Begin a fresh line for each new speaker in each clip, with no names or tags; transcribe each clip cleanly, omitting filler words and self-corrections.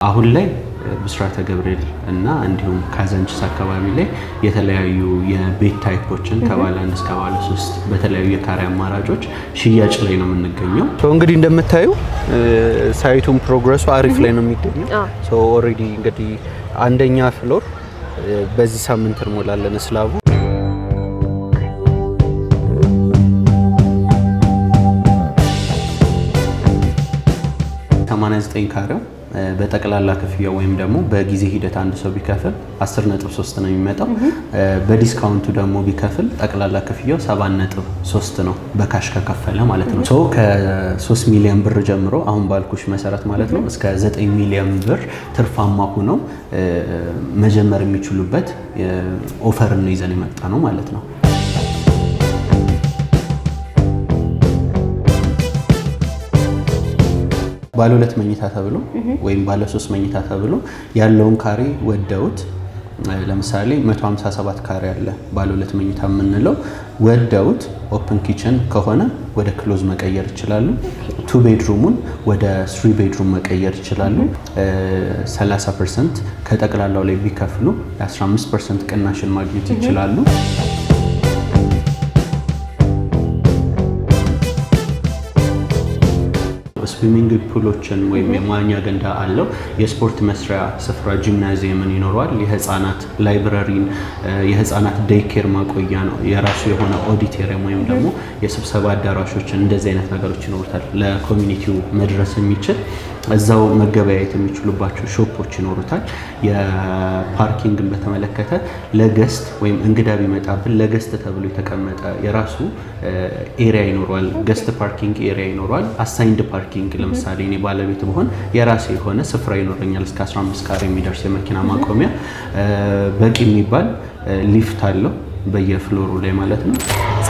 አሁን ላይ ብስራተ ገብርኤል እና እንዲሁም ካዛንቺስ አካባቢ ላይ የተለያዩ የቤት ታይፖችን ከባለ 1 እስከ ባለ 3 በተለያዩ የካሬ አማራጮች ሽያጭ ላይ ነው የምንገኘው። እንግዲህ እንደምታዩ ሳይቱን ፕሮግረሱ አሪፍ ላይ ነው የሚገኘው። ኦሬዲ እንግዲህ አንደኛ ፍሎር በዚህ ሳምንት እንሞላለን ስላቡ 89 ካሬው በጠቅላላ ክፍያው ወይም ደግሞ በጊዜ ሂደት አንድ ሰው ቢከፍል 10.3 ነው የሚመጣው። በዲስካውንቱ ደግሞ ቢከፍል ጠቅላላ ክፍያው 7.3 ነው በካሽ ከከፈለ ማለት ነው። ከ3 ሚሊዮን ብር ጀምሮ አሁን ባልኩሽ መሰረት ማለት ነው እስከ 9 ሚሊዮን ብር ትርፋማ ሆነው መጀመር የሚችሉበት ኦፈር ነው ይዘን የመጣ ነው ማለት ነው። ባለ 2 መኝታ ተብሎ ወይም ባለ 3 መኝታ ተብሎ ያለውን ካሬ ወደውት ለምሳሌ 157 ካሬ አለ ባለ 2 መኝታ የምንለው ወደውት ኦፕን ኪችን ከሆነ ወደ ክሎዝ መቀየር ይችላሉ። 2 ቤድሩሙን ወደ 3 ቤድሩም መቀየር ይችላሉ። 30% ከጠቅላላው ላይ ቢከፍሉ 15% ቅናሽን ማግኘት ይችላሉ። ስዊሚንግ ፑሎችን ወይም የመዋኛ ገንዳ አለው። የስፖርት መስሪያ ስፍራ ጂምናዚየምን ይኖረዋል። የህፃናት ላይብረሪን፣ የህፃናት ዴይኬር ማቆያ ነው። የራሱ የሆነ ኦዲቶሪየም ወይም ደግሞ የስብሰባ አዳራሾችን እንደዚህ አይነት ነገሮች ይኖሩታል። ለኮሚኒቲው መድረስ የሚችል እዛው መገበያየት የሚችሉባቸው ሾፖች ይኖሩታል። የፓርኪንግን በተመለከተ ለገስት ወይም እንግዳ ቢመጣብን ለገስት ተብሎ የተቀመጠ የራሱ ኤሪያ ይኖረዋል። ገስት ፓርኪንግ ኤሪያ ይኖረዋል። አሳይንድ ፓርኪንግ ለምሳሌ እኔ ባለቤት ብሆን የራሴ የሆነ ስፍራ ይኖረኛል። እስከ 15 ካሬ የሚደርስ የመኪና ማቆሚያ፣ በቂ የሚባል ሊፍት አለው በየፍሎሩ ላይ ማለት ነው።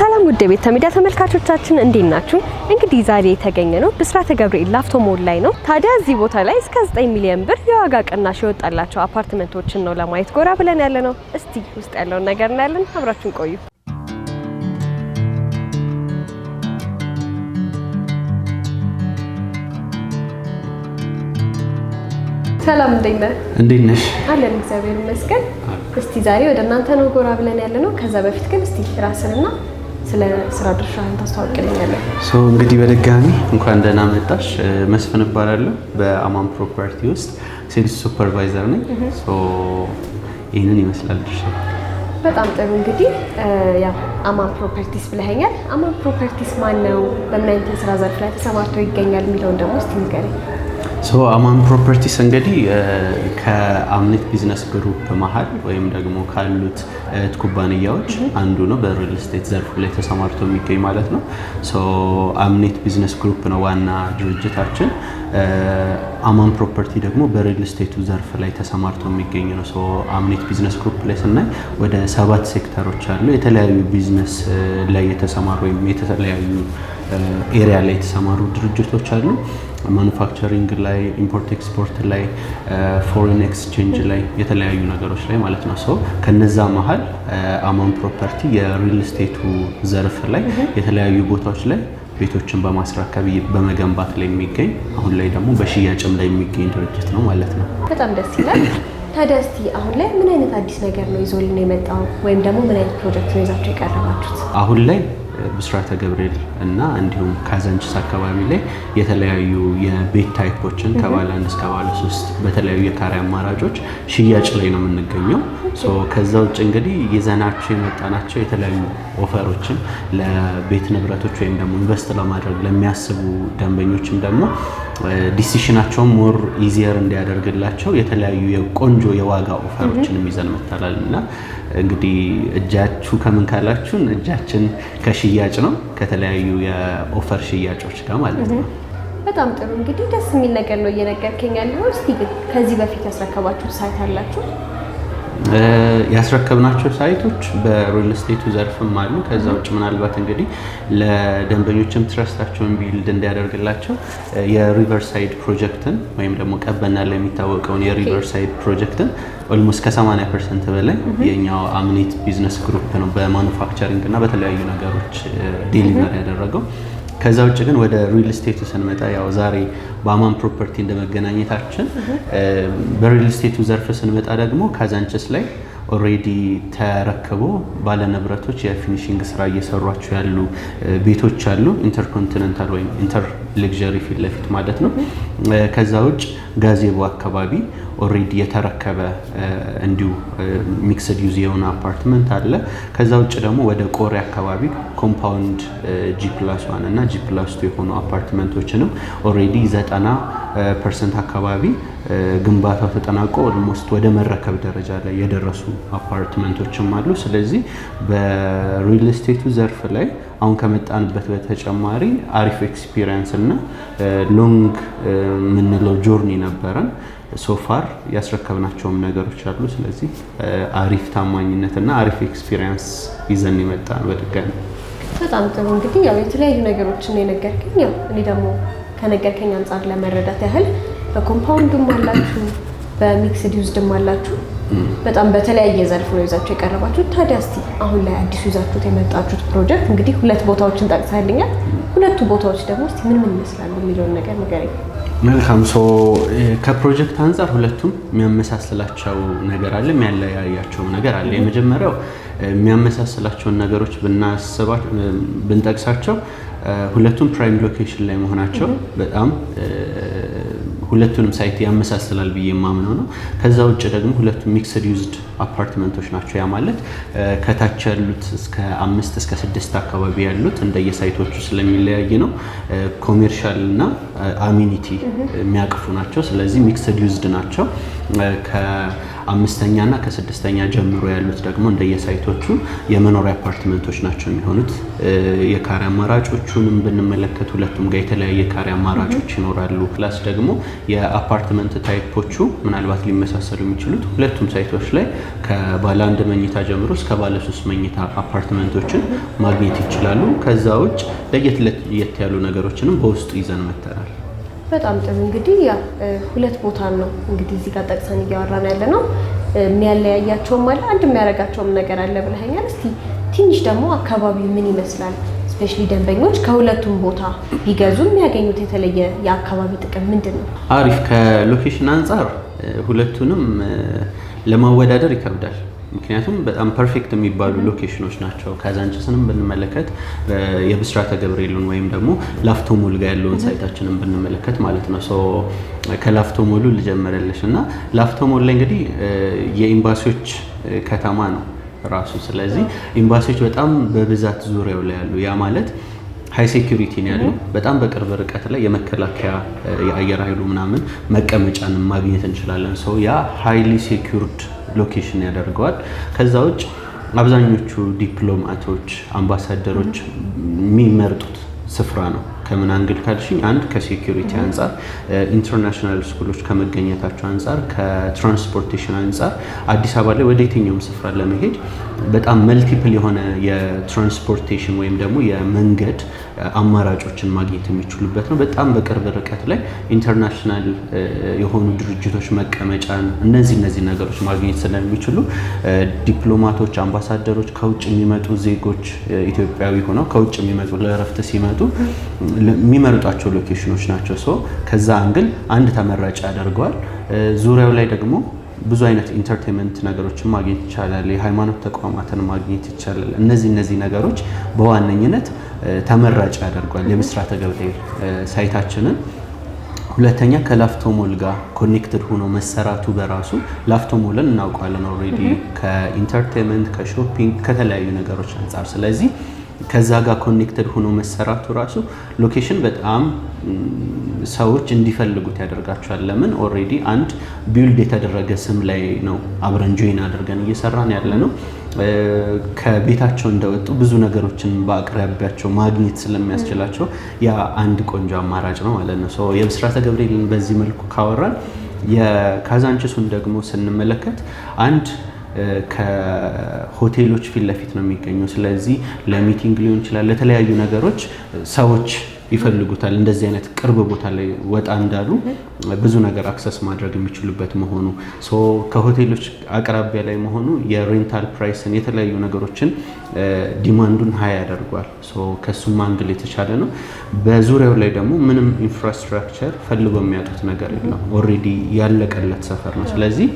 ሰላም ውድ ቤተ ሚዲያ ተመልካቾቻችን እንዴት ናችሁ? እንግዲህ ዛሬ የተገኘ ነው ብስራተ ገብርኤል ላፍቶ ሞል ላይ ነው። ታዲያ እዚህ ቦታ ላይ እስከ 9 ሚሊዮን ብር የዋጋ ቅናሽ የወጣላቸው አፓርትመንቶችን ነው ለማየት ጎራ ብለን ያለ ነው። እስቲ ውስጥ ያለውን ነገር እናያለን። አብራችሁን ቆዩ። ሰላም
እንዴት ነሽ?
አለን እግዚአብሔር ይመስገን። እስቲ ዛሬ ወደ እናንተ ነው ጎራ ብለን ያለ ነው። ከዛ በፊት ግን እስቲ ራስንና ስለ ስራ ድርሻህን ታስተዋውቅልኛለህ?
እንግዲህ በድጋሚ እንኳን ደህና መጣሽ። መስፍን እባላለሁ። በአማን ፕሮፐርቲ ውስጥ ሴልስ ሱፐርቫይዘር ነኝ። ይህንን ይመስላል ድርሻ።
በጣም ጥሩ። እንግዲህ ያው አማን ፕሮፐርቲስ ብለኸኛል። አማን ፕሮፐርቲስ ማን ነው? በምን አይነት የስራ ዘርፍ ላይ ተሰማርቶ ይገኛል የሚለውን ደግሞ እስቲ ንገረኝ።
አማን ፕሮፐርቲስ እንግዲህ ከአምኔት ቢዝነስ ግሩፕ መሀል ወይም ደግሞ ካሉት ኩባንያዎች አንዱ ነው። በሪል ስቴት ዘርፍ ላይ ተሰማርቶ የሚገኝ ማለት ነው። አምኔት ቢዝነስ ግሩፕ ነው ዋና ድርጅታችን። አማን ፕሮፐርቲ ደግሞ በሪል ስቴቱ ዘርፍ ላይ ተሰማርቶ የሚገኝ ነው። አምኔት ቢዝነስ ግሩፕ ላይ ስናይ ወደ 7 ሴክተሮች አሉ። የተለያዩ ቢዝነስ ላይ የተሰማሩ ወይም የተለያዩ ኤሪያ ላይ የተሰማሩ ድርጅቶች አሉ። ማኑፋክቸሪንግ ላይ፣ ኢምፖርት ኤክስፖርት ላይ፣ ፎሬን ኤክስቼንጅ ላይ የተለያዩ ነገሮች ላይ ማለት ነው። ከነዛ መሀል አማን ፕሮፐርቲ የሪል ስቴቱ ዘርፍ ላይ የተለያዩ ቦታዎች ላይ ቤቶችን በማስረከብ በመገንባት ላይ የሚገኝ አሁን ላይ ደግሞ በሽያጭም ላይ የሚገኝ ድርጅት ነው ማለት ነው።
በጣም ደስ ይላል። ታዲያ እስቲ አሁን ላይ ምን አይነት አዲስ ነገር ነው ይዞልን የመጣው ወይም ደግሞ ምን አይነት ፕሮጀክት ነው ይዛችሁ የቀረባችሁት?
አሁን ላይ ብስራተ ገብርኤል እና እንዲሁም ካዛንቺስ አካባቢ ላይ የተለያዩ የቤት ታይፖችን ከባለ 1 እስከ ባለ 3 በተለያዩ የካሬ አማራጮች ሽያጭ ላይ ነው የምንገኘው። ከዛ ውጭ እንግዲህ ይዘናቸው የመጣናቸው የተለያዩ ኦፈሮችን ለቤት ንብረቶች ወይም ደግሞ ኢንቨስት ለማድረግ ለሚያስቡ ደንበኞችም ደግሞ ዲሲሽናቸውን ሞር ኢዚየር እንዲያደርግላቸው የተለያዩ የቆንጆ የዋጋ ኦፈሮችን ይዘን መጥተናል እና እንግዲህ እጃችሁ ከምን ካላችሁን እጃችን ከሽያጭ ነው ከተለያዩ የኦፈር ሽያጮች ጋር ማለት ነው።
በጣም ጥሩ። እንግዲህ ደስ የሚል ነገር ነው እየነገርከኝ ያለው። እስቲ ግን ከዚህ በፊት ያስረከባችሁ ሳይት አላችሁ?
ያስረከብናቸው ሳይቶች በሪል ስቴቱ ዘርፍም አሉ። ከዛ ውጭ ምናልባት እንግዲህ ለደንበኞችም ትረስታቸውን ቢልድ እንዲያደርግላቸው የሪቨርሳይድ ፕሮጀክትን ወይም ደግሞ ቀበና ላይ የሚታወቀውን የሪቨርሳይድ ፕሮጀክትን ኦልሞስት ከ80% በላይ የኛው አምኔት ቢዝነስ ግሩፕ ነው በማኑፋክቸሪንግ እና በተለያዩ ነገሮች ዴሊቨር ያደረገው። ከዛ ውጭ ግን ወደ ሪል ስቴቱ ስንመጣ ያው ዛሬ በአማን ፕሮፐርቲ እንደመገናኘታችን በሪል ስቴቱ ዘርፍ ስንመጣ ደግሞ ካዛንችስ ላይ ኦሬዲ ተረክቦ ባለንብረቶች የፊኒሺንግ ስራ እየሰሯቸው ያሉ ቤቶች አሉ። ኢንተርኮንቲኔንታል ወይም ኢንተር ለግዠሪ ፊት ለፊት ማለት ነው። ከዛ ውጭ ጋዜቦ አካባቢ ኦሬዲ የተረከበ እንዲሁ ሚክስድ ዩዝ የሆነ አፓርትመንት አለ። ከዛ ውጭ ደግሞ ወደ ቆሬ አካባቢ ኮምፓውንድ G+1 እና G+2 የሆኑ አፓርትመንቶችንም ኦሬዲ 90% አካባቢ ግንባታው ተጠናቆ ኦልሞስት ወደ መረከብ ደረጃ ላይ የደረሱ አፓርትመንቶችም አሉ። ስለዚህ በሪል ስቴቱ ዘርፍ ላይ አሁን ከመጣንበት በተጨማሪ አሪፍ ኤክስፒሪየንስ እና ሎንግ ምንለው ጆርኒ ነበረን። ሶፋር ያስረከብናቸውም ነገሮች አሉ። ስለዚህ አሪፍ ታማኝነትና አሪፍ ኤክስፒሪየንስ ይዘን የመጣን በድጋሚ
በጣም ጥሩ። እንግዲህ ያው የተለያዩ ነገሮችን የነገርከኝ፣ ያው እኔ ደግሞ ከነገርከኝ አንፃር ለመረዳት ያህል በኮምፓውንድም አላችሁ በሚክስድ ዩዝድም አላችሁ። በጣም በተለያየ ዘርፍ ነው ይዛችሁ የቀረባችሁት። ታዲያ እስቲ አሁን ላይ አዲሱ ይዛችሁት የመጣችሁት ፕሮጀክት እንግዲህ 2 ቦታዎችን ጠቅሳልኛል። 2ቱ ቦታዎች ደግሞ እስቲ ምን ይመስላሉ የሚለውን ነገር ንገረኝ።
መልካም። ከፕሮጀክት አንፃር ሁለቱም የሚያመሳስላቸው ነገር አለ፣ የሚያለያያቸው ነገር አለ። የመጀመሪያው የሚያመሳስላቸውን ነገሮች ብንጠቅሳቸው ሁለቱም ፕራይም ሎኬሽን ላይ መሆናቸው በጣም ሁለቱንም ሳይት ያመሳስላል ብዬ የማምነው ነው። ከዛ ውጭ ደግሞ ሁለቱም ሚክስድ ዩዝድ አፓርትመንቶች ናቸው። ያ ማለት ከታች ያሉት እስከ 5 እስከ 6 አካባቢ ያሉት እንደየሳይቶቹ ስለሚለያይ ነው። ኮሜርሻል እና አሚኒቲ የሚያቅፉ ናቸው። ስለዚህ ሚክስድ ዩዝድ ናቸው። ከ5ኛ እና ከ6ኛ ጀምሮ ያሉት ደግሞ እንደየሳይቶቹ የመኖሪያ አፓርትመንቶች ናቸው የሚሆኑት። የካሬ አማራጮቹንም ብንመለከት ሁለቱም ጋር የተለያየ ካሬ አማራጮች ይኖራሉ። ፕላስ ደግሞ የአፓርትመንት ታይፖቹ ምናልባት ሊመሳሰሉ የሚችሉት ሁለቱም ሳይቶች ላይ ከባለ 1 መኝታ ጀምሮ እስከ ባለ 3 መኝታ አፓርትመንቶችን ማግኘት ይችላሉ። ከዛ ውጭ ለየት ያሉ ነገሮችንም በውስጡ ይዘን መጥተናል።
በጣም ጥሩ። እንግዲህ ያ 2 ቦታ ነው እንግዲህ እዚህ ጋር ጠቅሰን እያወራን ያለ ነው። የሚያለያያቸውም አለ አንድ የሚያደርጋቸውም ነገር አለ ብለኸኛል። እስቲ ትንሽ ደግሞ አካባቢው ምን ይመስላል? ስፔሻሊ ደንበኞች ከሁለቱም ቦታ ቢገዙ የሚያገኙት የተለየ የአካባቢ ጥቅም ምንድን ነው?
አሪፍ። ከሎኬሽን አንጻር ሁለቱንም ለማወዳደር ይከብዳል። ምክንያቱም በጣም ፐርፌክት የሚባሉ ሎኬሽኖች ናቸው። ካዛንችስንም ብንመለከት የብስራተ ገብርኤልን ወይም ደግሞ ላፍቶ ሞል ጋር ያለውን ሳይታችንን ብንመለከት ማለት ነው። ከላፍቶ ሞሉ ልጀምርልሽ እና ላፍቶ ሞል ላይ እንግዲህ የኤምባሲዎች ከተማ ነው ራሱ። ስለዚህ ኤምባሲዎች በጣም በብዛት ዙሪያው ላይ ያሉ፣ ያ ማለት ሃይ ሴኩሪቲ ነው ያለው። በጣም በቅርብ ርቀት ላይ የመከላከያ የአየር ኃይሉ ምናምን መቀመጫንም ማግኘት እንችላለን። ያ ሃይሊ ሴኩርድ ሎኬሽን ያደርገዋል። ከዛ ውጭ አብዛኞቹ ዲፕሎማቶች፣ አምባሳደሮች የሚመርጡት ስፍራ ነው። ከምን አንግል ካልሽኝ፣ አንድ ከሴኩሪቲ አንጻር፣ ኢንተርናሽናል ስኩሎች ከመገኘታቸው አንጻር፣ ከትራንስፖርቴሽን አንጻር አዲስ አበባ ላይ ወደ የትኛውም ስፍራ ለመሄድ በጣም መልቲፕል የሆነ የትራንስፖርቴሽን ወይም ደግሞ የመንገድ አማራጮችን ማግኘት የሚችሉበት ነው። በጣም በቅርብ ርቀት ላይ ኢንተርናሽናል የሆኑ ድርጅቶች መቀመጫን፣ እነዚህ ነገሮች ማግኘት ስለሚችሉ ዲፕሎማቶች፣ አምባሳደሮች፣ ከውጭ የሚመጡ ዜጎች ኢትዮጵያዊ ሆነው ከውጭ የሚመጡ ለእረፍት ሲመጡ የሚመርጧቸው ሎኬሽኖች ናቸው። ከዛ አንግል አንድ ተመራጭ ያደርገዋል። ዙሪያው ላይ ደግሞ ብዙ አይነት ኢንተርቴንመንት ነገሮችን ማግኘት ይቻላል። የሃይማኖት ተቋማትን ማግኘት ይቻላል። እነዚህ ነገሮች በዋነኝነት ተመራጭ ያደርገዋል የብስራተ ገብርኤል ሳይታችንን። ሁለተኛ ከላፍቶ ሞል ጋር ኮኔክትድ ሆኖ መሰራቱ በራሱ ላፍቶ ሞልን እናውቀዋለን ኦልሬዲ ከኢንተርቴንመንት፣ ከሾፒንግ፣ ከተለያዩ ነገሮች አንጻር። ስለዚህ ከዛ ጋር ኮኔክትድ ሆኖ መሰራቱ ራሱ ሎኬሽን በጣም ሰዎች እንዲፈልጉት ያደርጋቸዋል። ለምን? ኦልሬዲ አንድ ቢልድ የተደረገ ስም ላይ ነው አብረን ጆይን አድርገን እየሰራን ያለ ነው። ከቤታቸው እንደወጡ ብዙ ነገሮችን በአቅራቢያቸው ማግኘት ስለሚያስችላቸው ያ አንድ ቆንጆ አማራጭ ነው ማለት ነው። የብስራተ ገብርኤልን በዚህ መልኩ ካወራን የካዛንችሱን ደግሞ ስንመለከት አንድ ከሆቴሎች ፊት ለፊት ነው የሚገኘው። ስለዚህ ለሚቲንግ ሊሆን ይችላል፣ ለተለያዩ ነገሮች ሰዎች ይፈልጉታል። እንደዚህ አይነት ቅርብ ቦታ ላይ ወጣ እንዳሉ ብዙ ነገር አክሰስ ማድረግ የሚችሉበት መሆኑ ከሆቴሎች አቅራቢያ ላይ መሆኑ የሬንታል ፕራይስን የተለያዩ ነገሮችን ዲማንዱን ሀይ ያደርጓል። ከሱም አንግል የተቻለ ነው። በዙሪያው ላይ ደግሞ ምንም ኢንፍራስትራክቸር ፈልጎ የሚያጡት ነገር የለም። ኦልሬዲ ያለቀለት ሰፈር ነው። ስለዚህ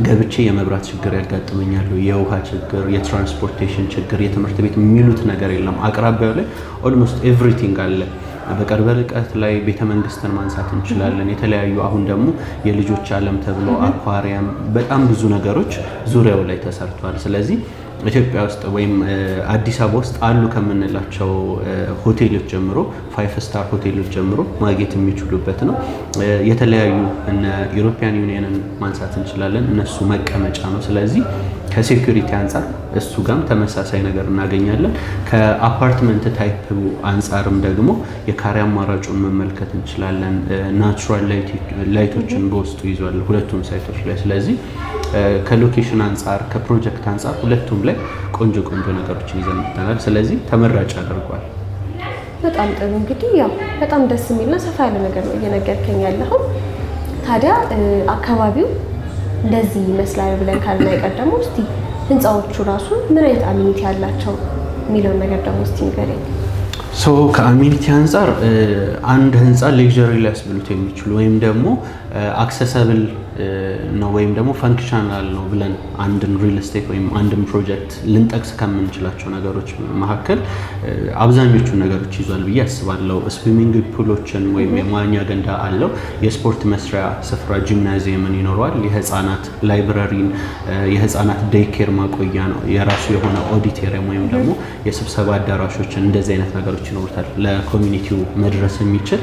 ገብቼ የመብራት ችግር ያጋጥመኛል፣ የውሃ ችግር፣ የትራንስፖርቴሽን ችግር፣ የትምህርት ቤት የሚሉት ነገር የለም። አቅራቢያው ላይ ኦልሞስት ኤቭሪቲንግ አለ። በቅርብ ርቀት ላይ ቤተ መንግስትን ማንሳት እንችላለን። የተለያዩ አሁን ደግሞ የልጆች ዓለም ተብሎ አኳሪየም፣ በጣም ብዙ ነገሮች ዙሪያው ላይ ተሰርቷል። ስለዚህ ኢትዮጵያ ውስጥ ወይም አዲስ አበባ ውስጥ አሉ ከምንላቸው ሆቴሎች ጀምሮ 5 ስታር ሆቴሎች ጀምሮ ማግኘት የሚችሉበት ነው። የተለያዩ እነ ዩሮፒያን ዩኒየንን ማንሳት እንችላለን። እነሱ መቀመጫ ነው። ስለዚህ ከሴኩሪቲ አንጻር እሱ ጋርም ተመሳሳይ ነገር እናገኛለን። ከአፓርትመንት ታይፕ አንጻርም ደግሞ የካሬ አማራጩን መመልከት እንችላለን። ናቹራል ላይቶችን በውስጡ ይዟል ሁለቱም ሳይቶች ላይ። ስለዚህ ከሎኬሽን አንጻር ከፕሮጀክት አንጻር ሁለቱም ላይ ቆንጆ ነገሮችን ይዘን መጥተናል። ስለዚህ ተመራጭ አድርጓል።
በጣም ጥሩ። እንግዲህ ያው በጣም ደስ የሚልና ሰፋ ያለ ነገር ነው እየነገርከኝ ያለኸው። ታዲያ አካባቢው እንደዚህ ይመስላል ብለን ካልን አይቀር ደግሞ እስቲ ህንፃዎቹ ራሱ ምን አይነት አሚኒቲ ያላቸው የሚለውን ነገር ደግሞ እስቲ ንገረኝ።
ከአሚኒቲ አንጻር አንድ ህንፃ ሌክዠሪ ሊያስብሉት የሚችሉ ወይም ደግሞ አክሰሰብል ነው ወይም ደግሞ ፈንክሽናል ነው ብለን አንድን ሪል ስቴት ወይም አንድን ፕሮጀክት ልንጠቅስ ከምንችላቸው ነገሮች መካከል አብዛኞቹን ነገሮች ይዟል ብዬ አስባለሁ። ስዊሚንግ ፑሎችን ወይም የመዋኛ ገንዳ አለው። የስፖርት መስሪያ ስፍራ ጂምናዚየምን ይኖረዋል። የህፃናት ላይብረሪን፣ የህፃናት ዴይኬር ማቆያ ነው። የራሱ የሆነ ኦዲቶሪየም ወይም ደግሞ የስብሰባ አዳራሾችን እንደዚህ አይነት ነገሮች ይኖሩታል። ለኮሚኒቲው መድረስ የሚችል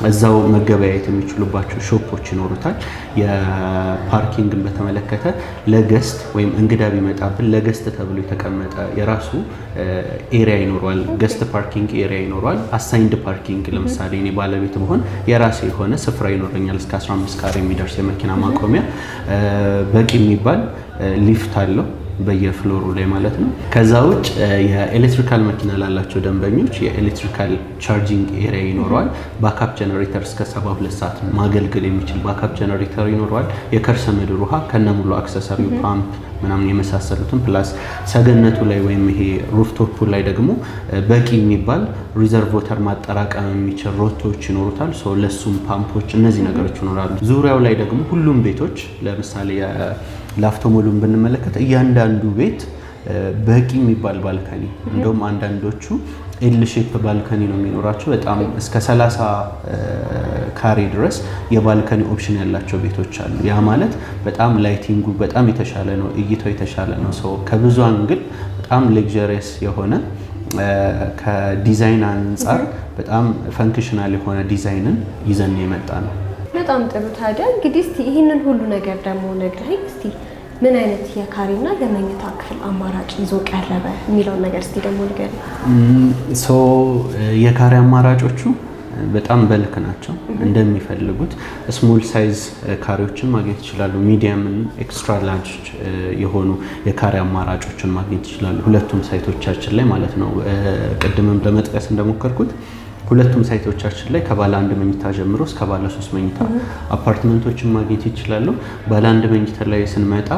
እዛው መገበያየት የሚችሉባቸው ሾፖች ይኖሩታል። የፓርኪንግን በተመለከተ ለገስት ወይም እንግዳ ቢመጣብን ለገስት ተብሎ የተቀመጠ የራሱ ኤሪያ ይኖረዋል። ገስት ፓርኪንግ ኤሪያ ይኖረዋል። አሳይንድ ፓርኪንግ ለምሳሌ እኔ ባለቤት መሆን የራሴ የሆነ ስፍራ ይኖረኛል። እስከ 15 ካሬ የሚደርስ የመኪና ማቆሚያ፣ በቂ የሚባል ሊፍት አለው በየፍሎሩ ላይ ማለት ነው። ከዛ ውጭ የኤሌክትሪካል መኪና ላላቸው ደንበኞች የኤሌክትሪካል ቻርጂንግ ኤሪያ ይኖረዋል። ባካፕ ጀነሬተር እስከ 72 ሰዓት ማገልገል የሚችል ባካፕ ጀነሬተር ይኖረዋል። የከርሰ ምድር ውሃ ከነሙሉ አክሰሰሪው ፓምፕ ምናምን የመሳሰሉትን ፕላስ ሰገነቱ ላይ ወይም ይሄ ሩፍቶፑ ላይ ደግሞ በቂ የሚባል ሪዘርቭ ወተር ማጠራቀም የሚችል ሮቶዎች ይኖሩታል። ለሱም ፓምፖች፣ እነዚህ ነገሮች ይኖራሉ። ዙሪያው ላይ ደግሞ ሁሉም ቤቶች ለምሳሌ ላፍቶ ሞሉን ብንመለከት እያንዳንዱ ቤት በቂ የሚባል ባልከኒ፣ እንደውም አንዳንዶቹ ኤል ሼፕ ባልከኒ ነው የሚኖራቸው። በጣም እስከ 30 ካሬ ድረስ የባልከኒ ኦፕሽን ያላቸው ቤቶች አሉ። ያ ማለት በጣም ላይቲንጉ በጣም የተሻለ ነው፣ እይታው የተሻለ ነው። ከብዙ አንግል በጣም ሌክዠሪየስ የሆነ ከዲዛይን አንጻር በጣም ፈንክሽናል የሆነ ዲዛይንን ይዘን የመጣ ነው።
በጣም ጥሩ። ታዲያ እንግዲህ እስቲ ይህንን ሁሉ ነገር ደግሞ ነግረኸኝ እስቲ ምን አይነት የካሬና የመኝታ ክፍል አማራጭ ይዞ ቀረበ የሚለውን ነገር እስቲ ደግሞ ንገረኝ።
የካሬ አማራጮቹ በጣም በልክ ናቸው። እንደሚፈልጉት ስሞል ሳይዝ ካሬዎችን ማግኘት ይችላሉ። ሚዲየምን፣ ኤክስትራ ላርጅ የሆኑ የካሬ አማራጮችን ማግኘት ይችላሉ ሁለቱም ሳይቶቻችን ላይ ማለት ነው። ቅድምም ለመጥቀስ እንደሞከርኩት ሁለቱም ሳይቶቻችን ላይ ከባለ አንድ መኝታ ጀምሮ እስከ ባለ 3 መኝታ አፓርትመንቶችን ማግኘት ይችላሉ። ባለ አንድ መኝታ ላይ ስንመጣ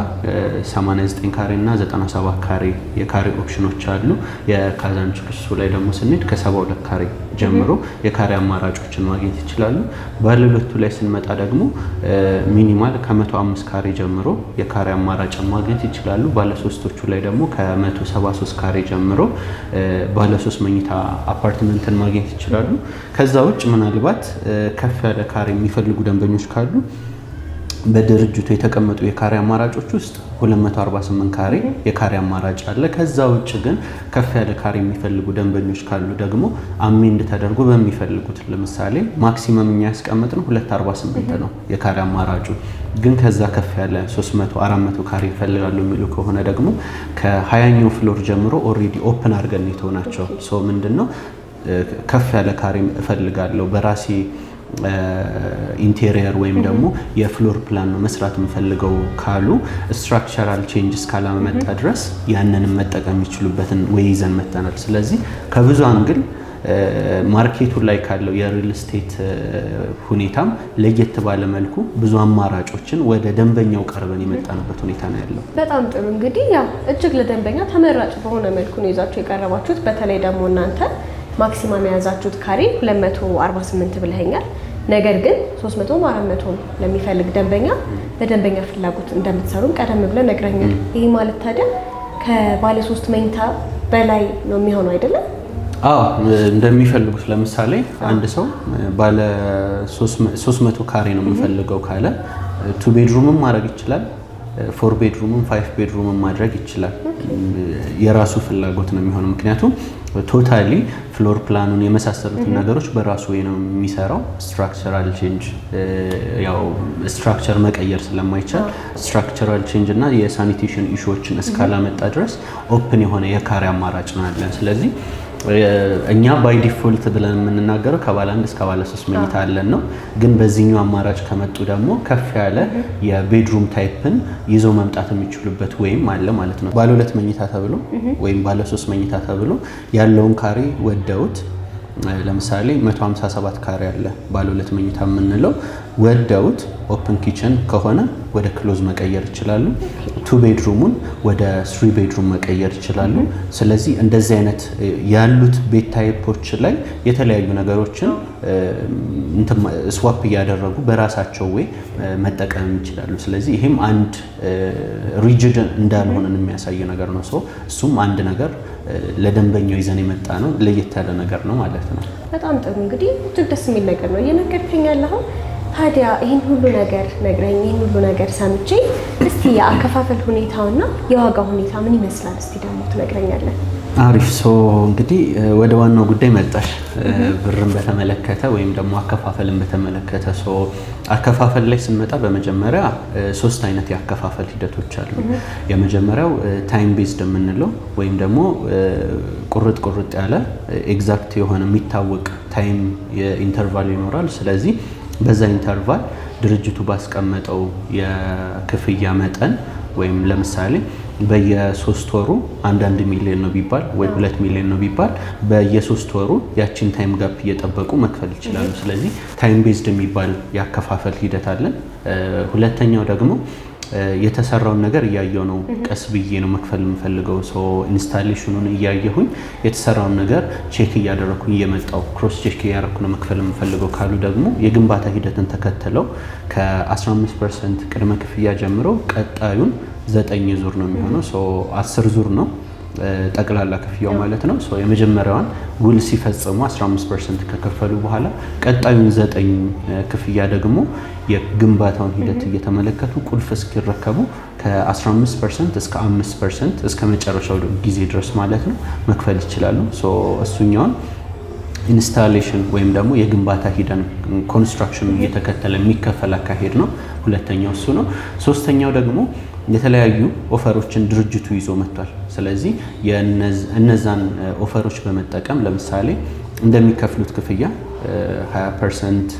89 ካሬ እና 97 ካሬ የካሬ ኦፕሽኖች አሉ። የካዛንችስ ላይ ደግሞ ስንሄድ ከ72 ካሬ ጀምሮ የካሬ አማራጮችን ማግኘት ይችላሉ። ባለ ሁለቱ ላይ ስንመጣ ደግሞ ሚኒማል ከ105 ካሬ ጀምሮ የካሬ አማራጭን ማግኘት ይችላሉ። ባለ ሶስቶቹ ላይ ደግሞ ከ173 ካሬ ጀምሮ ባለ 3 መኝታ አፓርትመንትን ማግኘት ይችላሉ። ከዛ ውጭ ምናልባት ከፍ ያለ ካሬ የሚፈልጉ ደንበኞች ካሉ በድርጅቱ የተቀመጡ የካሬ አማራጮች ውስጥ 248 ካሬ የካሬ አማራጭ አለ። ከዛ ውጭ ግን ከፍ ያለ ካሬ የሚፈልጉ ደንበኞች ካሉ ደግሞ አሜንድ ተደርጎ በሚፈልጉት ለምሳሌ ማክሲመም የሚያስቀምጥ ነው 248 ነው የካሬ አማራጩ። ግን ከዛ ከፍ ያለ 300 400 ካሬ ይፈልጋሉ የሚሉ ከሆነ ደግሞ ከ20ኛው ፍሎር ጀምሮ ኦልሬዲ ኦፕን አድርገን የተውናቸው ምንድነው ከፍ ያለ ካሬ እፈልጋለሁ በራሴ ኢንቴሪየር ወይም ደግሞ የፍሎር ፕላን ነው መስራት የምፈልገው ካሉ ስትራክቸራል ቼንጅስ ካላመጣ ድረስ ያንንም መጠቀም የሚችሉበትን ወይ ይዘን መጥተናል። ስለዚህ ከብዙ አንግል ማርኬቱ ላይ ካለው የሪል ስቴት ሁኔታም ለየት ባለ መልኩ ብዙ አማራጮችን ወደ ደንበኛው ቀርበን የመጣንበት ሁኔታ ነው ያለው።
በጣም ጥሩ። እንግዲህ ያ እጅግ ለደንበኛ ተመራጭ በሆነ መልኩ ነው ይዛችሁ የቀረባችሁት። በተለይ ደግሞ እናንተ ማክሲማም የያዛችሁት ካሬ 248 ብለኸኛል። ነገር ግን 300 400 ለሚፈልግ ደንበኛ በደንበኛ ፍላጎት እንደምትሰሩም ቀደም ብለን ነግረኛል። ይሄ ማለት ታዲያ ከባለ 3 መኝታ በላይ ነው የሚሆነው አይደለም?
አዎ እንደሚፈልጉት። ለምሳሌ አንድ ሰው ባለ 300 ካሬ ነው የሚፈልገው ካለ 2 ቤድሩምም ማድረግ ይችላል፣ 4 ቤድሩምም 5 ቤድሩምም ማድረግ ይችላል። የራሱ ፍላጎት ነው የሚሆነው። ምክንያቱም ቶታሊ ፍሎር ፕላኑን የመሳሰሉትን ነገሮች በራሱ ወይ ነው የሚሰራው። ስትራክቸራል ቼንጅ ያው ስትራክቸር መቀየር ስለማይቻል ስትራክቸራል ቼንጅ እና የሳኒቴሽን ኢሹዎችን እስካላመጣ ድረስ ኦፕን የሆነ የካሬ አማራጭ ነው ያለን። ስለዚህ እኛ ባይ ዲፎልት ብለን የምንናገረው ከባለ 1 እስከ ባለ 3 መኝታ አለን ነው። ግን በዚህኛው አማራጭ ከመጡ ደግሞ ከፍ ያለ የቤድሩም ታይፕን ይዘው መምጣት የሚችሉበት ወይም አለ ማለት ነው። ባለ 2 መኝታ ተብሎ ወይም ባለ 3 መኝታ ተብሎ ያለውን ካሬ ወደውት ለምሳሌ 157 ካሬ አለ ባለ 2 መኝታ የምንለው ወደውት ኦፕን ኪችን ከሆነ ወደ ክሎዝ መቀየር ይችላሉ። 2 ቤድሩሙን ወደ 3 ቤድሩም መቀየር ይችላሉ። ስለዚህ እንደዚህ አይነት ያሉት ቤት ታይፖች ላይ የተለያዩ ነገሮችን ስዋፕ እያደረጉ በራሳቸው ወይ መጠቀም ይችላሉ። ስለዚህ ይሄም አንድ ሪጅድ እንዳልሆነን የሚያሳይ ነገር ነው። እሱም አንድ ነገር ለደንበኛው ይዘን የመጣ ነው፣ ለየት ያለ ነገር ነው ማለት ነው።
በጣም ጥሩ። እንግዲህ እጅግ ደስ የሚል ነገር ነው እየነገርከኝ ያለኸው። ታዲያ ይህን ሁሉ ነገር ነግረኝ፣ ይህን ሁሉ ነገር ሰምቼ እስቲ የአከፋፈል ሁኔታውና የዋጋ ሁኔታ ምን ይመስላል እስቲ ደግሞ ትነግረኛለህ?
አሪፍ። እንግዲህ ወደ ዋናው ጉዳይ መጣሽ። ብርን በተመለከተ ወይም ደግሞ አከፋፈልን በተመለከተ አከፋፈል ላይ ስንመጣ በመጀመሪያ 3 አይነት የአከፋፈል ሂደቶች አሉ። የመጀመሪያው ታይም ቤዝድ የምንለው ወይም ደግሞ ቁርጥ ያለ ኤግዛክት የሆነ የሚታወቅ ታይም ኢንተርቫል ይኖራል። ስለዚህ በዛ ኢንተርቫል ድርጅቱ ባስቀመጠው የክፍያ መጠን ወይም ለምሳሌ በየ3 ወሩ 1 ሚሊዮን ነው ቢባል ወይ 2 ሚሊዮን ነው ቢባል በየ3 ወሩ ያቺን ታይም ጋፕ እየጠበቁ መክፈል ይችላሉ። ስለዚህ ታይም ቤዝድ የሚባል ያከፋፈል ሂደት አለን። ሁለተኛው ደግሞ የተሰራውን ነገር እያየው ነው ቀስ ብዬ ነው መክፈል የምፈልገው። ኢንስታሌሽኑን እያየሁኝ የተሰራውን ነገር ቼክ እያደረኩኝ እየመጣው ክሮስ ቼክ እያደረኩ ነው መክፈል የምፈልገው ካሉ ደግሞ የግንባታ ሂደትን ተከትለው ከ15% ቅድመ ክፍያ ጀምሮ ቀጣዩን 9 ዙር ነው የሚሆነው። 10 ዙር ነው ጠቅላላ ክፍያው ማለት ነው። የመጀመሪያዋን ውል ሲፈጽሙ 15% ከከፈሉ በኋላ ቀጣዩን 9 ክፍያ ደግሞ የግንባታውን ሂደት እየተመለከቱ ቁልፍ እስኪረከቡ ከ15% እስከ 5% እስከ መጨረሻው ጊዜ ድረስ ማለት ነው መክፈል ይችላሉ። እሱኛውን ኢንስታሌሽን ወይም ደግሞ የግንባታ ሂደን ኮንስትራክሽን እየተከተለ የሚከፈል አካሄድ ነው። ሁለተኛው እሱ ነው። ሶስተኛው ደግሞ የተለያዩ ኦፈሮችን ድርጅቱ ይዞ መጥቷል። ስለዚህ እነዛን ኦፈሮች በመጠቀም ለምሳሌ እንደሚከፍሉት ክፍያ 20%፣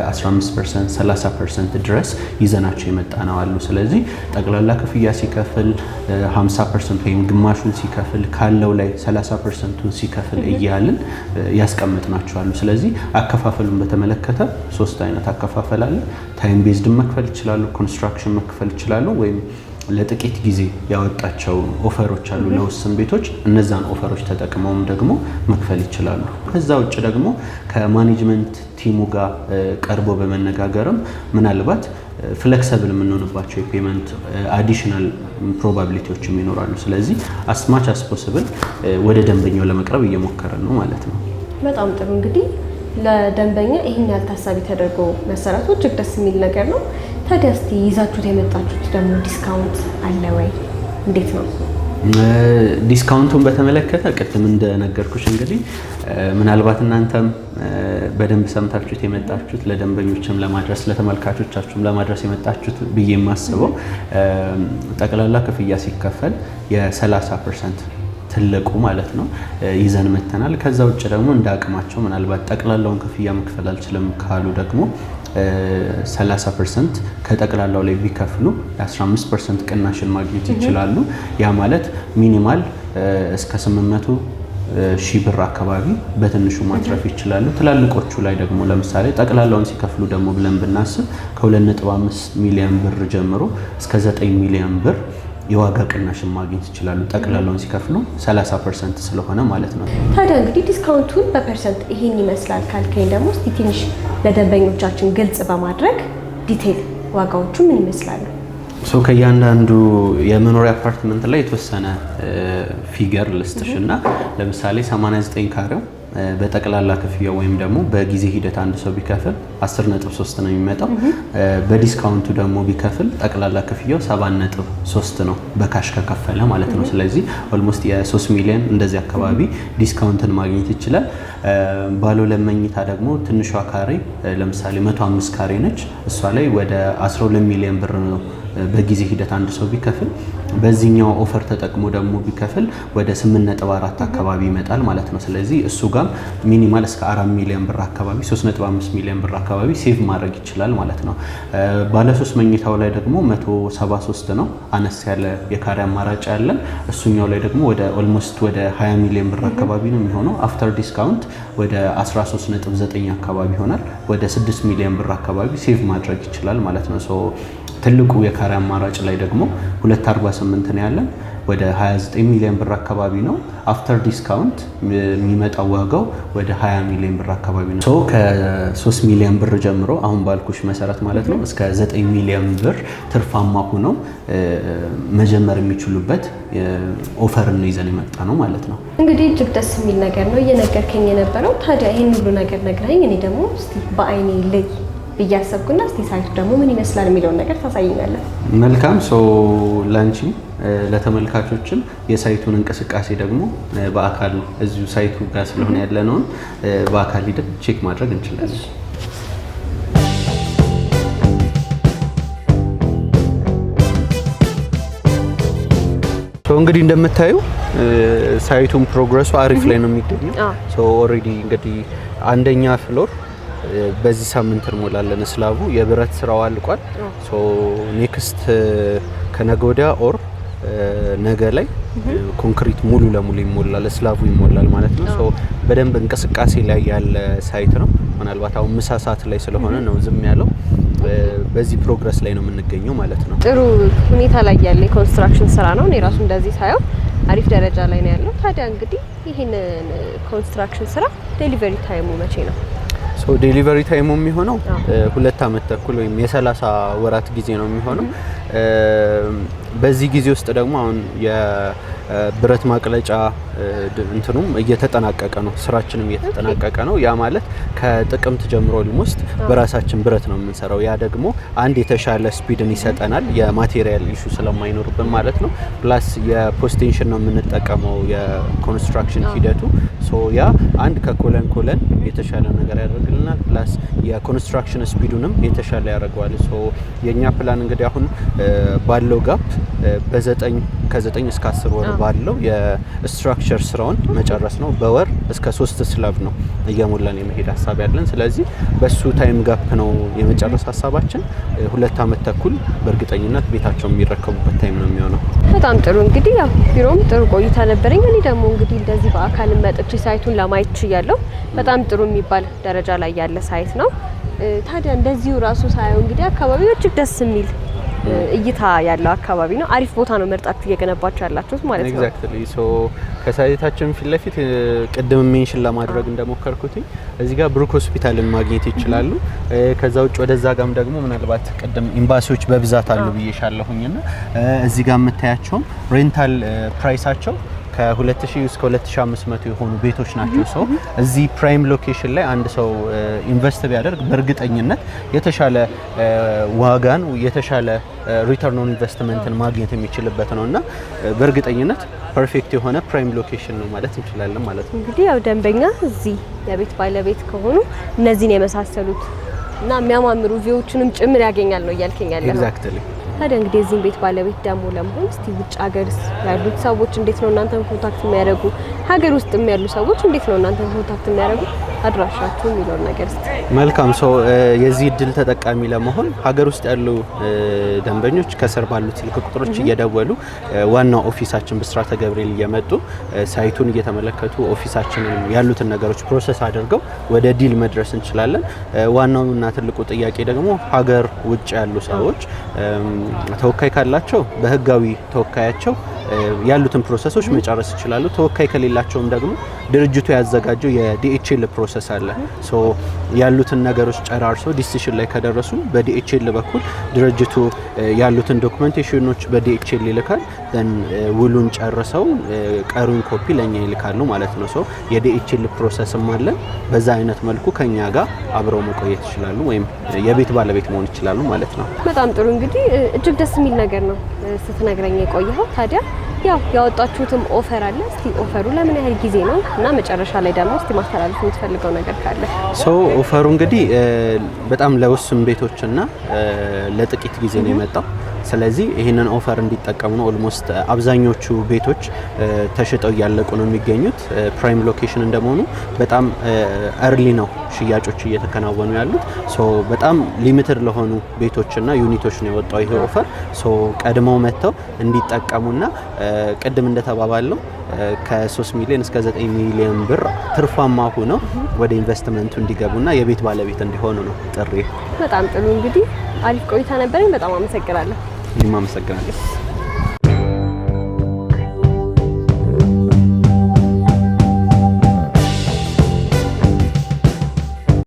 15%፣ 30% ድረስ ይዘናቸው የመጣ ነው አሉ። ስለዚህ ጠቅላላ ክፍያ ሲከፍል 50% ወይም ግማሹን ሲከፍል ካለው ላይ 30%ቱን ሲከፍል እያልን ያስቀምጥናቸው አሉ። ስለዚህ አከፋፈሉን በተመለከተ 3 አይነት አከፋፈል አለ። ታይም ቤዝድ መክፈል ይችላሉ፣ ኮንስትራክሽን መክፈል ይችላሉ፣ ወይም ለጥቂት ጊዜ ያወጣቸው ኦፈሮች አሉ ለውስን ቤቶች። እነዛን ኦፈሮች ተጠቅመውም ደግሞ መክፈል ይችላሉ። ከዛ ውጭ ደግሞ ከማኔጅመንት ቲሙ ጋር ቀርቦ በመነጋገርም ምናልባት ፍሌክሲብል የምንሆንባቸው የፔመንት አዲሽናል ፕሮባቢሊቲዎችም ይኖራሉ። ስለዚህ አስማች አስ ፖሲብል ወደ ደንበኛው ለመቅረብ እየሞከረ ነው ማለት ነው።
በጣም ጥሩ። እንግዲህ ለደንበኛ ይህን ያህል ታሳቢ ተደርጎ መሰራቱ እጅግ ደስ የሚል ነገር ነው። ታዲያ እስቲ ይዛችሁት የመጣችሁት ደግሞ ዲስካውንት አለ ወይ? እንዴት ነው?
ዲስካውንቱን በተመለከተ ቅድም እንደነገርኩሽ እንግዲህ ምናልባት እናንተም በደንብ ሰምታችሁት የመጣችሁት ለደንበኞችም ለማድረስ ለተመልካቾቻችሁም ለማድረስ የመጣችሁት ብዬ የማስበው ጠቅላላ ክፍያ ሲከፈል የ30% ትልቁ ማለት ነው ይዘን መተናል። ከዛ ውጭ ደግሞ እንደ አቅማቸው ምናልባት ጠቅላላውን ክፍያ መክፈል አልችልም ካሉ ደግሞ 30% ከጠቅላላው ላይ ቢከፍሉ የ15% ቅናሽን ማግኘት ይችላሉ። ያ ማለት ሚኒማል እስከ 800 ሺህ ብር አካባቢ በትንሹ ማትረፍ ይችላሉ። ትላልቆቹ ላይ ደግሞ ለምሳሌ ጠቅላላውን ሲከፍሉ ደግሞ ብለን ብናስብ ከ2.5 ሚሊዮን ብር ጀምሮ እስከ 9 ሚሊዮን ብር የዋጋ ቅናሽ ማግኘት ይችላሉ። ጠቅላላውን ሲከፍሉ 30% ስለሆነ ማለት ነው።
ታዲያ እንግዲህ ዲስካውንቱን በፐርሰንት ይሄን ይመስላል ካልከኝ ደግሞ እስቲ ትንሽ ለደንበኞቻችን ግልጽ በማድረግ ዲቴል ዋጋዎቹ ምን ይመስላሉ?
ከእያንዳንዱ የመኖሪያ አፓርትመንት ላይ የተወሰነ ፊገር ልስጥሽ እና ለምሳሌ 89 ካሬው በጠቅላላ ክፍያው ወይም ደግሞ በጊዜ ሂደት አንድ ሰው ቢከፍል 10.3 ነው የሚመጣው። በዲስካውንቱ ደግሞ ቢከፍል ጠቅላላ ክፍያው 7.3 ነው በካሽ ከከፈለ ማለት ነው። ስለዚህ ኦልሞስት የ3 ሚሊዮን እንደዚህ አካባቢ ዲስካውንትን ማግኘት ይችላል። ባለ ሁለት መኝታ ደግሞ ትንሿ ካሬ ለምሳሌ 105 ካሬ ነች። እሷ ላይ ወደ 12 ሚሊዮን ብር ነው በጊዜ ሂደት አንድ ሰው ቢከፍል። በዚህኛው ኦፈር ተጠቅሞ ደግሞ ቢከፍል ወደ 8.4 አካባቢ ይመጣል ማለት ነው። ስለዚህ እሱ ጋር ሚኒማል እስከ 4 ሚሊዮን ብር አካባቢ 3.5 ሚሊዮን ብር አካባቢ ሴቭ ማድረግ ይችላል ማለት ነው። ባለ 3 መኝታው ላይ ደግሞ 173 ነው አነስ ያለ የካሬ አማራጭ ያለን። እሱኛው ላይ ደግሞ ወደ ኦልሞስት ወደ 20 ሚሊዮን ብር አካባቢ ነው የሚሆነው። አፍተር ዲስካውንት ወደ 13.9 አካባቢ ይሆናል። ወደ 6 ሚሊዮን ብር አካባቢ ሴቭ ማድረግ ይችላል ማለት ነው። ትልቁ የካሬ አማራጭ ላይ ደግሞ 248 ነው ያለን። ወደ 29 ሚሊዮን ብር አካባቢ ነው። አፍተር ዲስካውንት የሚመጣው ዋጋው ወደ 20 ሚሊዮን ብር አካባቢ ነው። ከ3 ሚሊዮን ብር ጀምሮ አሁን ባልኩሽ መሰረት ማለት ነው እስከ 9 ሚሊዮን ብር ትርፋማ ሆነው መጀመር የሚችሉበት ኦፈር ነው ይዘን የመጣ ነው ማለት ነው።
እንግዲህ እጅግ ደስ የሚል ነገር ነው እየነገርከኝ የነበረው። ታዲያ ይሄን ሁሉ ነገር ነግረኸኝ እኔ ደግሞ እስቲ በአይኔ ልይ ብያሰብኩና እስቲ ሳይቱ ደግሞ ምን ይመስላል የሚለውን ነገር ታሳይኛለህ።
መልካም። ላንቺ ለተመልካቾችም የሳይቱን እንቅስቃሴ ደግሞ በአካል እዚሁ ሳይቱ ጋር ስለሆነ ያለነውን በአካል ሂደን ቼክ ማድረግ እንችላለን። እንግዲህ እንደምታዩ ሳይቱን ፕሮግረሱ አሪፍ ላይ ነው የሚገኘው። ኦልሬዲ እንግዲህ አንደኛ ፍሎር በዚህ ሳምንት እንሞላለን። ስላቡ የብረት ስራው አልቋል። ኔክስት ከነገ ወዲያ ኦር ነገ ላይ ኮንክሪት ሙሉ ለሙሉ ይሞላል፣ ስላቡ ይሞላል ማለት ነው። በደንብ እንቅስቃሴ ላይ ያለ ሳይት ነው። ምናልባት አሁን ምሳ ሰዓት ላይ ስለሆነ ነው ዝም ያለው። በዚህ ፕሮግረስ ላይ ነው የምንገኘው ማለት ነው።
ጥሩ ሁኔታ ላይ ያለ የኮንስትራክሽን ስራ ነው። እኔ ራሱ እንደዚህ ሳየው አሪፍ ደረጃ ላይ ነው ያለው። ታዲያ እንግዲህ ይሄን ኮንስትራክሽን ስራ ዴሊቨሪ ታይሙ መቼ ነው?
ዴሊቨሪ ታይሙ የሚሆነው 2 ዓመት ተኩል ወይም የ30 ወራት ጊዜ ነው የሚሆነው። በዚህ ጊዜ ውስጥ ደግሞ አሁን የብረት ማቅለጫ እንትኑም እየተጠናቀቀ ነው፣ ስራችንም እየተጠናቀቀ ነው። ያ ማለት ከጥቅምት ጀምሮ ኦልሞስት በራሳችን ብረት ነው የምንሰራው። ያ ደግሞ አንድ የተሻለ ስፒድን ይሰጠናል፣ የማቴሪያል ኢሹ ስለማይኖርብን ማለት ነው። ፕላስ የፖስቴንሽን ነው የምንጠቀመው የኮንስትራክሽን ሂደቱ። ያ አንድ ከኮለን የተሻለ ነገር ያደርግልናል። ፕላስ የኮንስትራክሽን ስፒዱንም የተሻለ ያደርገዋል። የኛ ፕላን እንግዲህ አሁን ባለው ጋፕ ከ9 እስከ 10 ወር ባለው የስትራክቸር ስራውን መጨረስ ነው። በወር እስከ 3 ስላብ ነው እየሞላን የመሄድ ሀሳብ ያለን። ስለዚህ በሱ ታይም ጋፕ ነው የመጨረስ ሀሳባችን። 2 ዓመት ተኩል በእርግጠኝነት ቤታቸውን የሚረከቡበት ታይም ነው የሚሆነው።
በጣም ጥሩ። እንግዲህ ያው ቢሮም ጥሩ ቆይታ ነበረኝ። እኔ ደግሞ እንግዲህ እንደዚህ በአካል መጥቼ ሳይቱን ለማየት ችያለሁ። በጣም ጥሩ የሚባል ደረጃ ላይ ያለ ሳይት ነው። ታዲያ እንደዚሁ ራሱ ሳየው እንግዲህ አካባቢው እጅግ ደስ የሚል እይታ ያለው አካባቢ ነው። አሪፍ ቦታ ነው መርጣችሁ እየገነባችሁ ያላችሁት ማለት ነው።
ኤግዛክትሊ። ከሳይታችን ፊት ለፊት ቅድም ሜንሽን ለማድረግ እንደሞከርኩት እዚህ ጋር ብሩክ ሆስፒታልን ማግኘት ይችላሉ። ከዛ ውጭ ወደዛ ጋም ደግሞ ምናልባት ቅድም ኤምባሲዎች በብዛት አሉ ብዬሻለሁኝና እዚህ ጋር የምታያቸው ሬንታል ፕራይሳቸው ከ2000 እስከ 2500 የሆኑ ቤቶች ናቸው። እዚህ ፕራይም ሎኬሽን ላይ አንድ ሰው ኢንቨስት ቢያደርግ በእርግጠኝነት የተሻለ ዋጋን የተሻለ ሪተርን ኦን ኢንቨስትመንትን ማግኘት የሚችልበት ነውና በእርግጠኝነት ፐርፌክት የሆነ ፕራይም ሎኬሽን ነው ማለት እንችላለን ማለት ነው።
እንግዲህ ያው ደንበኛ እዚህ የቤት ባለቤት ከሆኑ እነዚህን የመሳሰሉት እና የሚያማምሩ ቪዎችንም ጭምር ያገኛል ነው እያልከኝ ያለው?
ኤግዛክትሊ።
ታዲያ እንግዲህ እዚህም ቤት ባለቤት ደግሞ ለመሆን እስቲ ውጭ ሀገር ያሉት ሰዎች እንዴት ነው እናንተን ኮንታክት የሚያደርጉ? ሀገር ውስጥም ያሉ ሰዎች እንዴት ነው እናንተን ኮንታክት የሚያደርጉ? አድራሻችሁ የሚለውን ነገር እስቲ።
መልካም ሰው የዚህ እድል ተጠቃሚ ለመሆን ሀገር ውስጥ ያሉ ደንበኞች ከስር ባሉት ስልክ ቁጥሮች እየደወሉ ዋናው ኦፊሳችን ብስራተ ገብርኤል እየመጡ ሳይቱን እየተመለከቱ ኦፊሳችንን ያሉትን ነገሮች ፕሮሰስ አድርገው ወደ ዲል መድረስ እንችላለን። ዋናውና ትልቁ ጥያቄ ደግሞ ሀገር ውጭ ያሉ ሰዎች ተወካይ ካላቸው በህጋዊ ተወካያቸው ያሉትን ፕሮሰሶች መጨረስ ይችላሉ። ተወካይ ከሌላቸውም ደግሞ ድርጅቱ ያዘጋጀው የዲኤችኤል ፕሮሰስ አለ። ሶ ያሉትን ነገሮች ጨራርሰው ዲሲሽን ላይ ከደረሱ በዲኤችኤል በኩል ድርጅቱ ያሉትን ዶክመንቴሽኖች በዲኤችኤል ይልካል። ደን ውሉን ጨርሰው ቀሩን ኮፒ ለኛ ይልካሉ ማለት ነው። ሶ የዲኤችኤል ፕሮሰስም አለ። በዛ አይነት መልኩ ከኛ ጋር አብረው መቆየት ይችላሉ ወይም የቤት ባለቤት መሆን ይችላሉ ማለት ነው።
በጣም ጥሩ። እንግዲህ እጅግ ደስ የሚል ነገር ነው ስትነግረኝ የቆየኸው። ታዲያ ያው ያወጣችሁትም ኦፈር አለ። እስቲ ኦፈሩ ለምን ያህል ጊዜ ነው እና መጨረሻ ላይ ደግሞ እስቲ ማስተላለፍ የምትፈልገው ነገር ካለ?
ኦፈሩ እንግዲህ በጣም ለውስን ቤቶችና ለጥቂት ጊዜ ነው የመጣው። ስለዚህ ይህንን ኦፈር እንዲጠቀሙ ነው። ኦልሞስት አብዛኞቹ ቤቶች ተሽጠው እያለቁ ነው የሚገኙት። ፕራይም ሎኬሽን እንደመሆኑ በጣም እርሊ ነው ሽያጮች እየተከናወኑ ያሉት። በጣም ሊሚትድ ለሆኑ ቤቶችና ዩኒቶች ነው የወጣው ይሄ ኦፈር። ቀድመው መጥተው እንዲጠቀሙና ቅድም እንደተባባለው ከ3 ሚሊዮን እስከ 9 ሚሊዮን ብር ትርፋማ ሆነው ወደ ኢንቨስትመንቱ እንዲገቡና የቤት ባለቤት እንዲሆኑ ነው ጥሪ።
በጣም ጥሩ። እንግዲህ አሪፍ ቆይታ ነበረኝ። በጣም አመሰግናለሁ።
እኔም አመሰግናለሁ።